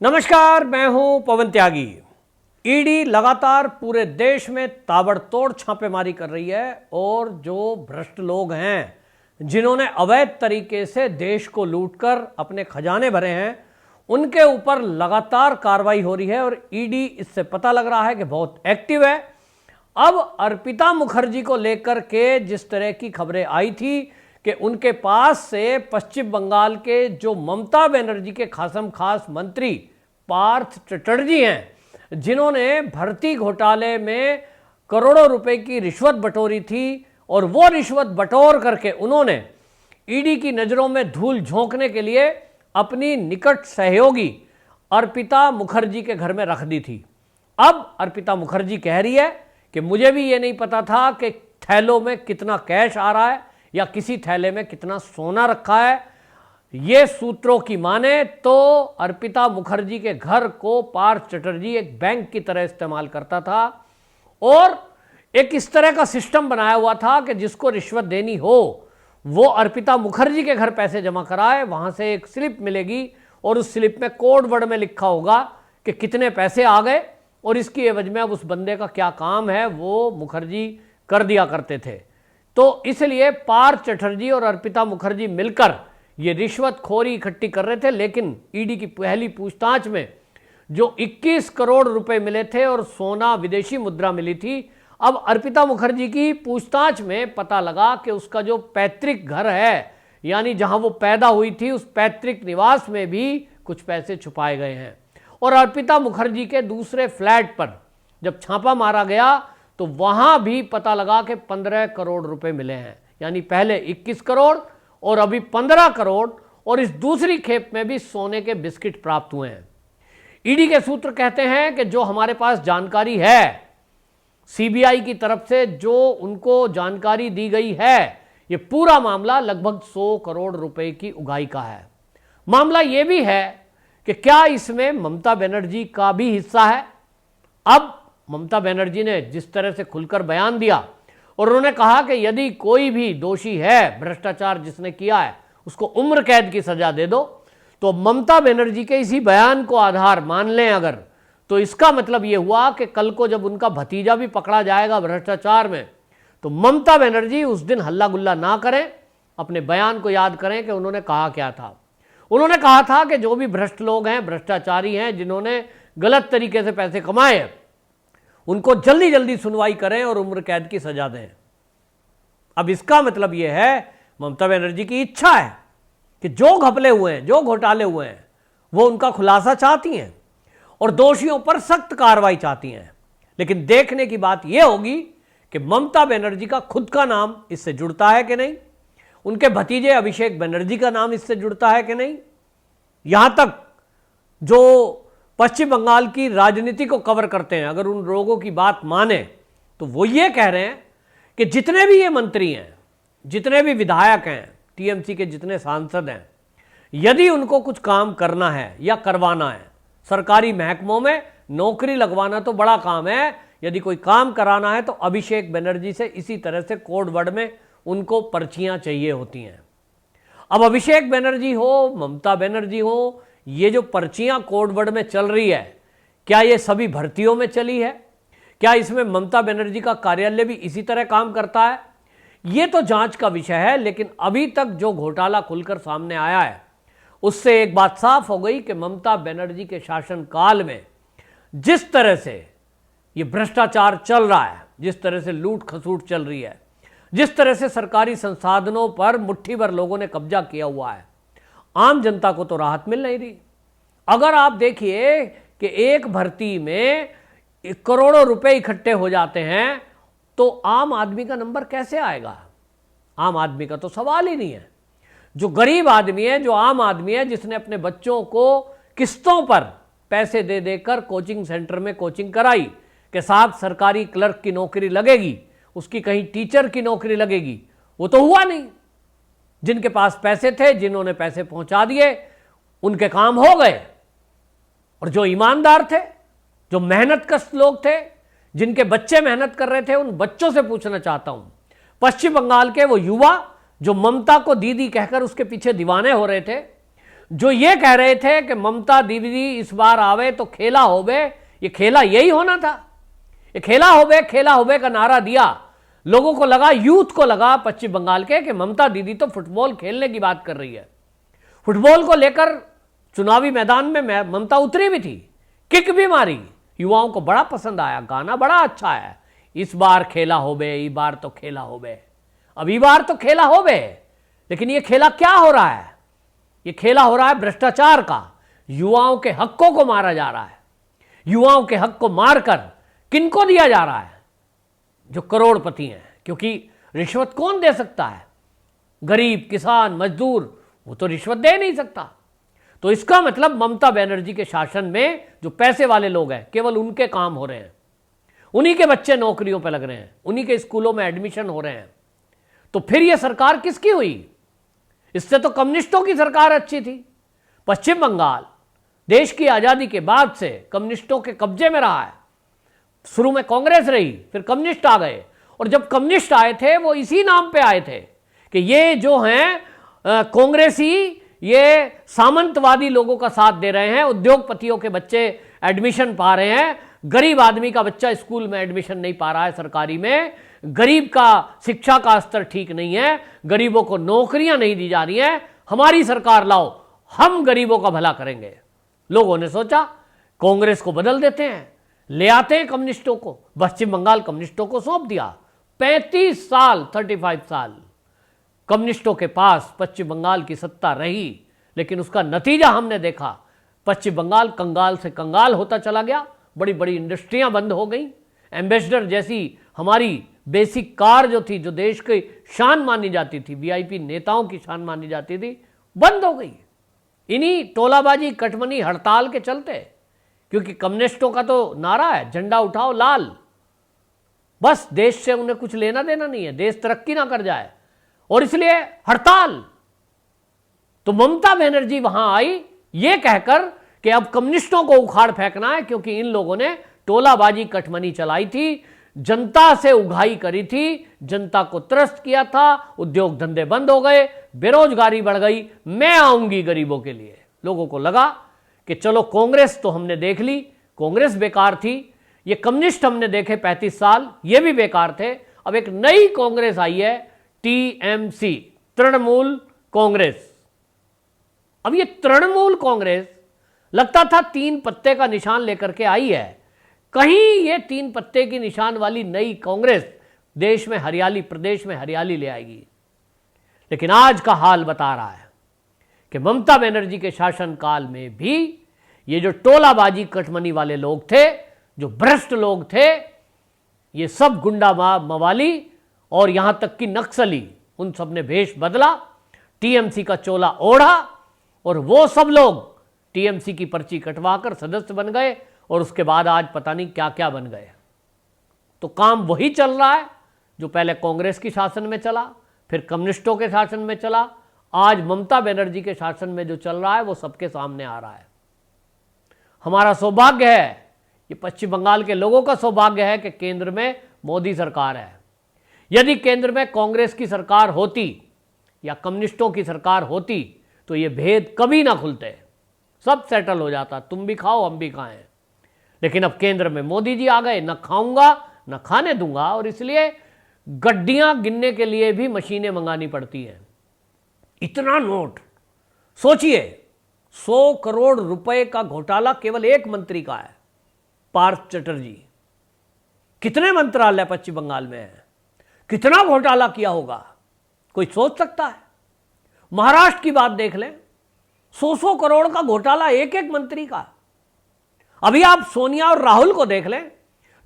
नमस्कार, मैं हूं पवन त्यागी। ईडी लगातार पूरे देश में ताबड़तोड़ छापेमारी कर रही है और जो भ्रष्ट लोग हैं जिन्होंने अवैध तरीके से देश को लूटकर अपने खजाने भरे हैं उनके ऊपर लगातार कार्रवाई हो रही है और ईडी इससे पता लग रहा है कि बहुत एक्टिव है। अब अर्पिता मुखर्जी को लेकर के जिस तरह की खबरें आई थी कि उनके पास से पश्चिम बंगाल के जो ममता बनर्जी के खासम खास मंत्री पार्थ चटर्जी हैं, जिन्होंने भर्ती घोटाले में करोड़ों रुपए की रिश्वत बटोरी थी और वो रिश्वत बटोर करके उन्होंने ईडी की नज़रों में धूल झोंकने के लिए अपनी निकट सहयोगी अर्पिता मुखर्जी के घर में रख दी थी। अब अर्पिता मुखर्जी कह रही है कि मुझे भी ये नहीं पता था कि थैलों में कितना कैश आ रहा है या किसी थैले में कितना सोना रखा है। ये सूत्रों की माने तो अर्पिता मुखर्जी के घर को पार्थ चटर्जी एक बैंक की तरह इस्तेमाल करता था और एक इस तरह का सिस्टम बनाया हुआ था कि जिसको रिश्वत देनी हो वो अर्पिता मुखर्जी के घर पैसे जमा कराए, वहां से एक स्लिप मिलेगी और उस स्लिप में कोड वर्ड में लिखा होगा कि कितने पैसे आ गए और इसकी एवज में अब उस बंदे का क्या काम है वो मुखर्जी कर दिया करते थे। तो इसलिए पार्थ चटर्जी और अर्पिता मुखर्जी मिलकर ये रिश्वत खोरी इकट्ठी कर रहे थे, लेकिन ईडी की पहली पूछताछ में जो 21 करोड़ रुपए मिले थे और सोना विदेशी मुद्रा मिली थी, अब अर्पिता मुखर्जी की पूछताछ में पता लगा कि उसका जो पैतृक घर है यानी जहां वो पैदा हुई थी उस पैतृक निवास में भी कुछ पैसे छुपाए गए हैं। और अर्पिता मुखर्जी के दूसरे फ्लैट पर जब छापा मारा गया तो वहां भी पता लगा कि 15 करोड़ रुपए मिले हैं, यानी पहले 21 करोड़ और अभी 15 करोड़ और इस दूसरी खेप में भी सोने के बिस्किट प्राप्त हुए हैं। ईडी के सूत्र कहते हैं कि जो हमारे पास जानकारी है, सीबीआई की तरफ से जो उनको जानकारी दी गई है, ये पूरा मामला लगभग 100 करोड़ रुपए की उगाही का है। मामला ये भी है कि क्या इसमें ममता बनर्जी का भी हिस्सा है। अब ममता बनर्जी ने जिस तरह से खुलकर बयान दिया और उन्होंने कहा कि यदि कोई भी दोषी है, भ्रष्टाचार जिसने किया है उसको उम्र कैद की सजा दे दो, तो ममता बनर्जी के इसी बयान को आधार मान लें अगर, तो इसका मतलब यह हुआ कि कल को जब उनका भतीजा भी पकड़ा जाएगा भ्रष्टाचार में तो ममता बनर्जी उस दिन हल्ला गुल्ला ना करें, अपने बयान को याद करें कि उन्होंने कहा क्या था। उन्होंने कहा था कि जो भी भ्रष्ट लोग हैं, भ्रष्टाचारी हैं, जिन्होंने गलत तरीके से पैसे कमाए हैं, उनको जल्दी जल्दी सुनवाई करें और उम्र कैद की सजा दें। अब इसका मतलब यह है ममता बनर्जी की इच्छा है कि जो घपले हुए हैं, जो घोटाले हुए हैं, वो उनका खुलासा चाहती हैं और दोषियों पर सख्त कार्रवाई चाहती हैं। लेकिन देखने की बात यह होगी कि ममता बनर्जी का खुद का नाम इससे जुड़ता है कि नहीं, उनके भतीजे अभिषेक बनर्जी का नाम इससे जुड़ता है कि नहीं। यहां तक जो पश्चिम बंगाल की राजनीति को कवर करते हैं, अगर उन लोगों की बात माने तो वो ये कह रहे हैं कि जितने भी ये मंत्री हैं, जितने भी विधायक हैं, टीएमसी के जितने सांसद हैं, यदि उनको कुछ काम करना है या करवाना है, सरकारी महकमों में नौकरी लगवाना तो बड़ा काम है, यदि कोई काम कराना है तो अभिषेक बनर्जी से इसी तरह से कोड वर्ड में उनको पर्चियां चाहिए होती हैं। अब अभिषेक बनर्जी हो, ममता बनर्जी हो, ये जो पर्चियां कोड वर्ड में चल रही है, क्या ये सभी भर्तियों में चली है? क्या इसमें ममता बनर्जी का कार्यालय भी इसी तरह काम करता है? ये तो जांच का विषय है, लेकिन अभी तक जो घोटाला खुलकर सामने आया है उससे एक बात साफ हो गई कि ममता बनर्जी के शासनकाल में जिस तरह से ये भ्रष्टाचार चल रहा है, जिस तरह से लूट खसूट चल रही है, जिस तरह से सरकारी संसाधनों पर मुट्ठी भर लोगों ने कब्जा किया हुआ है, आम जनता को तो राहत मिल नहीं रही। अगर आप देखिए कि एक भर्ती में करोड़ों रुपए इकट्ठे हो जाते हैं तो आम आदमी का नंबर कैसे आएगा? आम आदमी का तो सवाल ही नहीं है। जो गरीब आदमी है, जो आम आदमी है, जिसने अपने बच्चों को किस्तों पर पैसे दे देकर कोचिंग सेंटर में कोचिंग कराई कि साहब सरकारी क्लर्क की नौकरी लगेगी, उसकी कहीं टीचर की नौकरी लगेगी, वो तो हुआ नहीं। जिनके पास पैसे थे, जिन्होंने पैसे पहुंचा दिए, उनके काम हो गए। और जो ईमानदार थे, जो मेहनतकश लोग थे, जिनके बच्चे मेहनत कर रहे थे, उन बच्चों से पूछना चाहता हूं, पश्चिम बंगाल के वो युवा जो ममता को दीदी कहकर उसके पीछे दीवाने हो रहे थे, जो ये कह रहे थे कि ममता दीदी इस बार आवे तो खेला होवे, ये खेला यही होना था। ये खेला होवे का नारा दिया, लोगों को लगा, यूथ को लगा पश्चिम बंगाल के कि ममता दीदी तो फुटबॉल खेलने की बात कर रही है। फुटबॉल को लेकर चुनावी मैदान में ममता उतरी भी थी, किक भी मारी, युवाओं को बड़ा पसंद आया, गाना बड़ा अच्छा है, इस बार खेला होवे, ई बार तो खेला होवे। अब ई बार तो खेला होवे, लेकिन ये खेला क्या हो रहा है? ये खेला हो रहा है भ्रष्टाचार का। युवाओं के हकों को मारा जा रहा है। युवाओं के हक को मारकर किनको दिया जा रहा है? जो करोड़पति हैं, क्योंकि रिश्वत कौन दे सकता है? गरीब, किसान, मजदूर, वो तो रिश्वत दे नहीं सकता। तो इसका मतलब ममता बनर्जी के शासन में जो पैसे वाले लोग हैं, केवल उनके काम हो रहे हैं, उन्हीं के बच्चे नौकरियों पर लग रहे हैं, उन्हीं के स्कूलों में एडमिशन हो रहे हैं। तो फिर यह सरकार किसकी हुई? इससे तो कम्युनिस्टों की सरकार अच्छी थी। पश्चिम बंगाल देश की आजादी के बाद से कम्युनिस्टों के कब्जे में रहा है। शुरू में कांग्रेस रही, फिर कम्युनिस्ट आ गए, और जब कम्युनिस्ट आए थे वो इसी नाम पे आए थे कि ये जो हैं कांग्रेसी, ये सामंतवादी लोगों का साथ दे रहे हैं, उद्योगपतियों के बच्चे एडमिशन पा रहे हैं, गरीब आदमी का बच्चा स्कूल में एडमिशन नहीं पा रहा है सरकारी में, गरीब का शिक्षा का स्तर ठीक नहीं है, गरीबों को नौकरियां नहीं दी जा रही हैं, हमारी सरकार लाओ, हम गरीबों का भला करेंगे। लोगों ने सोचा कांग्रेस को बदल देते हैं, ले आते हैं कम्युनिस्टों को। पश्चिम बंगाल कम्युनिस्टों को सौंप दिया। 35 साल, 35 साल कम्युनिस्टों के पास पश्चिम बंगाल की सत्ता रही, लेकिन उसका नतीजा हमने देखा। पश्चिम बंगाल कंगाल से कंगाल होता चला गया। बड़ी बड़ी इंडस्ट्रियां बंद हो गई। एम्बेसडर जैसी हमारी बेसिक कार जो थी, जो देश की शान मानी जाती थी, वीआईपी नेताओं की शान मानी जाती थी, बंद हो गई इन्हीं टोलाबाजी, कटमनी, हड़ताल के चलते। क्योंकि कम्युनिस्टों का तो नारा है, झंडा उठाओ लाल। बस देश से उन्हें कुछ लेना देना नहीं है, देश तरक्की ना कर जाए, और इसलिए हड़ताल। तो ममता बनर्जी वहां आई ये कहकर कि अब कम्युनिस्टों को उखाड़ फेंकना है, क्योंकि इन लोगों ने टोलाबाजी, कटमनी चलाई थी, जनता से उगाही करी थी, जनता को त्रस्त किया था, उद्योग धंधे बंद हो गए, बेरोजगारी बढ़ गई, मैं आऊंगी गरीबों के लिए। लोगों को लगा कि चलो कांग्रेस तो हमने देख ली, कांग्रेस बेकार थी, ये कम्युनिस्ट हमने देखे 35 साल, ये भी बेकार थे। अब एक नई कांग्रेस आई है, टीएमसी, तृणमूल कांग्रेस। अब ये तृणमूल कांग्रेस लगता था 3 पत्ते का निशान लेकर के आई है। कहीं ये 3 पत्ते की निशान वाली नई कांग्रेस देश में हरियाली, प्रदेश में हरियाली ले आएगी। लेकिन आज का हाल बता रहा है कि ममता बनर्जी के शासनकाल में भी ये जो टोलाबाजी, कटमनी वाले लोग थे, जो भ्रष्ट लोग थे, ये सब गुंडा मवाली और यहां तक कि नक्सली, उन सब ने भेष बदला, टीएमसी का चोला ओढ़ा, और वो सब लोग टीएमसी की पर्ची कटवाकर सदस्य बन गए, और उसके बाद आज पता नहीं क्या क्या बन गए। तो काम वही चल रहा है जो पहले कांग्रेस की शासन में चला, फिर कम्युनिस्टों के शासन में चला, आज ममता बनर्जी के शासन में जो चल रहा है वो सबके सामने आ रहा है। हमारा सौभाग्य है, ये पश्चिम बंगाल के लोगों का सौभाग्य है कि केंद्र में मोदी सरकार है। यदि केंद्र में कांग्रेस की सरकार होती या कम्युनिस्टों की सरकार होती तो ये भेद कभी ना खुलते, सब सेटल हो जाता, तुम भी खाओ हम भी खाएं। लेकिन अब केंद्र में मोदी जी आ गए, न खाऊंगा न खाने दूंगा, और इसलिए गड्डियां गिनने के लिए भी मशीनें मंगानी पड़ती हैं। इतना नोट, सोचिए 100 करोड़ रुपए का घोटाला केवल एक मंत्री का है, पार्थ चटर्जी। कितने मंत्रालय पश्चिम बंगाल में है, कितना घोटाला किया होगा, कोई सोच सकता है? महाराष्ट्र की बात देख लें, 100 करोड़ का घोटाला एक एक मंत्री का। अभी आप सोनिया और राहुल को देख लें,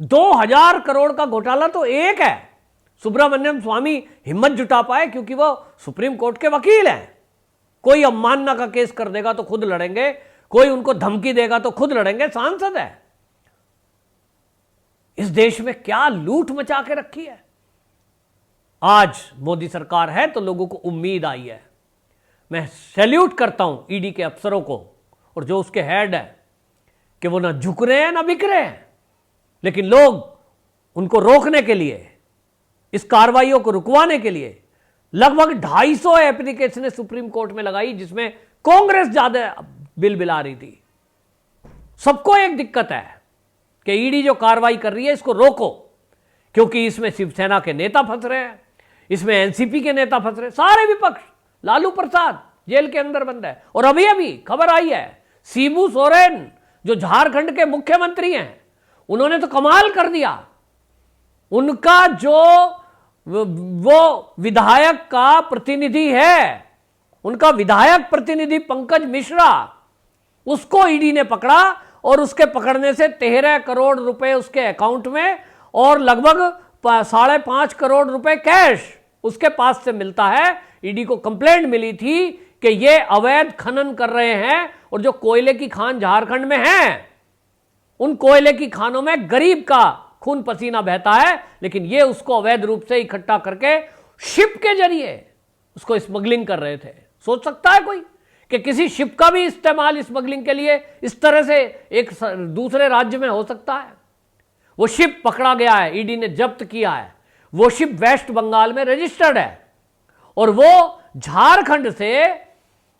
2000 करोड़ का घोटाला तो एक है। सुब्रमण्यम स्वामी हिम्मत जुटा पाए क्योंकि वो सुप्रीम कोर्ट के वकील हैं। कोई अवमानना का केस कर देगा तो खुद लड़ेंगे, कोई उनको धमकी देगा तो खुद लड़ेंगे, सांसद है। इस देश में क्या लूट मचा के रखी है। आज मोदी सरकार है तो लोगों को उम्मीद आई है। मैं सैल्यूट करता हूं ईडी के अफसरों को और जो उसके हेड है कि वो ना झुक रहे हैं ना बिक रहे हैं, लेकिन लोग उनको रोकने के लिए, इस कार्रवाइयों को रुकवाने के लिए लगभग 250 एप्लीकेशनें सुप्रीम कोर्ट में लगाई, जिसमें कांग्रेस ज्यादा बिल बिला रही थी। सबको एक दिक्कत है कि ईडी जो कार्रवाई कर रही है इसको रोको, क्योंकि इसमें शिवसेना के नेता फंस रहे हैं, इसमें एनसीपी के नेता फंस रहे हैं, सारे विपक्ष। लालू प्रसाद जेल के अंदर बंद है। और अभी अभी खबर आई है, शिबू सोरेन जो झारखंड के मुख्यमंत्री हैं, उन्होंने तो कमाल कर दिया। उनका जो वो विधायक का प्रतिनिधि है, उनका विधायक प्रतिनिधि पंकज मिश्रा, उसको ईडी ने पकड़ा और उसके पकड़ने से 13 करोड़ रुपए उसके अकाउंट में और लगभग 5.5 करोड़ रुपए कैश उसके पास से मिलता है। ईडी को कंप्लेंट मिली थी कि ये अवैध खनन कर रहे हैं और जो कोयले की खान झारखंड में है, उन कोयले की खानों में गरीब का खून पसीना बहता है, लेकिन ये उसको अवैध रूप से इकट्ठा करके शिप के जरिए उसको स्मगलिंग कर रहे थे। सोच सकता है कोई कि किसी शिप का भी इस्तेमाल स्मगलिंग के लिए इस तरह से एक दूसरे राज्य में हो सकता है? वो शिप पकड़ा गया है, ईडी ने जब्त किया है। वो शिप वेस्ट बंगाल में रजिस्टर्ड है और वो झारखंड से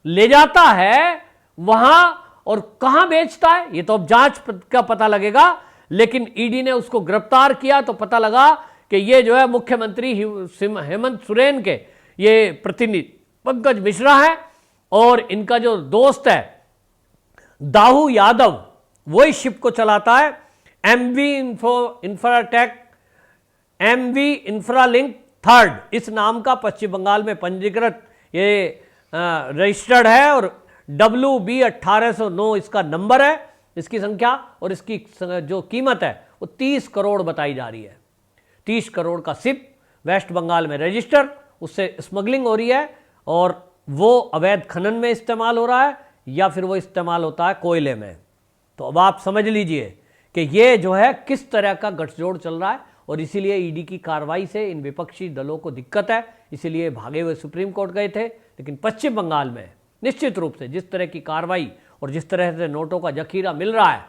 ले जाता है वहां और कहां बेचता है ये तो अब जांच का पता लगेगा। लेकिन ईडी ने उसको गिरफ्तार किया तो पता लगा कि ये जो है मुख्यमंत्री हेमंत सोरेन के ये प्रतिनिधि पंकज मिश्रा है और इनका जो दोस्त है दाऊ यादव, वही शिप को चलाता है। एमवी इंफ्राटेक, एमवी इंफ्रालिंक थर्ड, इस नाम का पश्चिम बंगाल में पंजीकृत ये रजिस्टर्ड है और WB 1809 इसका नंबर है, इसकी संख्या, और इसकी जो कीमत है वो 30 करोड़ बताई जा रही है। 30 करोड़ का शिप वेस्ट बंगाल में रजिस्टर, उससे स्मगलिंग हो रही है और वो अवैध खनन में इस्तेमाल हो रहा है या फिर वो इस्तेमाल होता है कोयले में। तो अब आप समझ लीजिए कि ये जो है किस तरह का गठजोड़ चल रहा है और इसीलिए ईडी की कार्रवाई से इन विपक्षी दलों को दिक्कत है, इसीलिए भागे हुए सुप्रीम कोर्ट गए थे। लेकिन पश्चिम बंगाल में निश्चित रूप से जिस तरह की कार्रवाई और जिस तरह से नोटों का जखीरा मिल रहा है,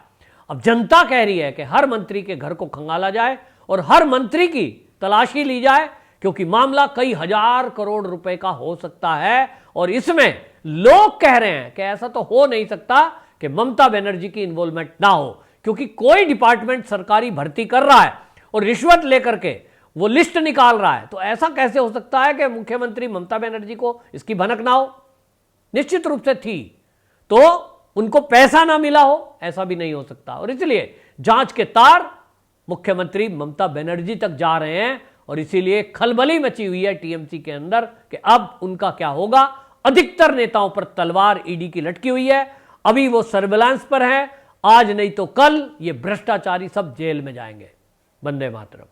अब जनता कह रही है कि हर मंत्री के घर को खंगाला जाए और हर मंत्री की तलाशी ली जाए, क्योंकि मामला कई हजार करोड़ रुपए का हो सकता है। और इसमें लोग कह रहे हैं कि ऐसा तो हो नहीं सकता कि ममता बनर्जी की इन्वॉल्वमेंट ना हो, क्योंकि कोई डिपार्टमेंट सरकारी भर्ती कर रहा है और रिश्वत लेकर के वो लिस्ट निकाल रहा है, तो ऐसा कैसे हो सकता है कि मुख्यमंत्री ममता बनर्जी को इसकी भनक ना हो? निश्चित रूप से थी, तो उनको पैसा ना मिला हो, ऐसा भी नहीं हो सकता। और इसलिए जांच के तार मुख्यमंत्री ममता बनर्जी तक जा रहे हैं और इसीलिए खलबली मची हुई है टीएमसी के अंदर कि अब उनका क्या होगा। अधिकतर नेताओं पर तलवार ईडी की लटकी हुई है, अभी वो सर्विलांस पर है, आज नहीं तो कल ये भ्रष्टाचारी सब जेल में जाएंगे। वंदे मातरम।